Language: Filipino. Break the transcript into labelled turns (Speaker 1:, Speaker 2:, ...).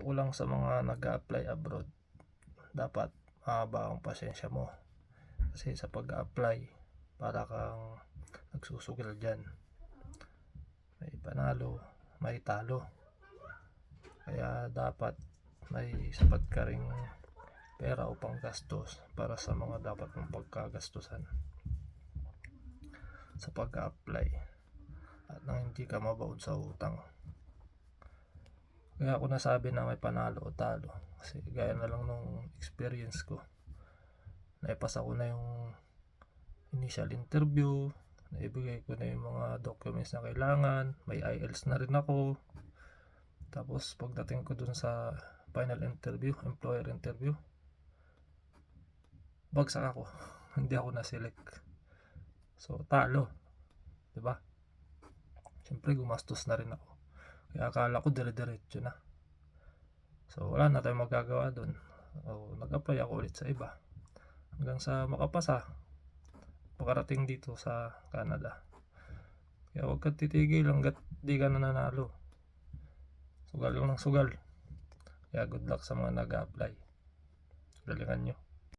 Speaker 1: ko lang sa mga nag-a-apply abroad, dapat mahaba ang pasensya mo. Kasi sa pag-a-apply, para kang nagsusukil dyan. May panalo, may talo. Kaya dapat may sapat ka ring pera o panggastos para sa mga dapat mong pagkagastusan sa pag-a-apply at nang hindi ka mabaon sa utang. Kaya ako nasabi na may panalo o talo kasi gaya na lang nung experience ko, naipasa ko na yung initial interview, naibigay ko na yung mga documents na kailangan, may IELTS na rin ako. Tapos pagdating ko dun sa final interview, employer interview, bagsak ako. Hindi ako na-select. So talo, 'di ba? Siyempre gumastos na rin ako. Kaya akala ko dire-diretso na. So wala na tayong magagawa doon. So, nag-apply ako ulit sa iba. Hanggang sa makapasa, pakarating dito sa Canada. Kaya huwag kang titigil hanggat di ka nananalo. Sugal lang ng sugal. Kaya good luck sa mga nag-apply. Galingan nyo.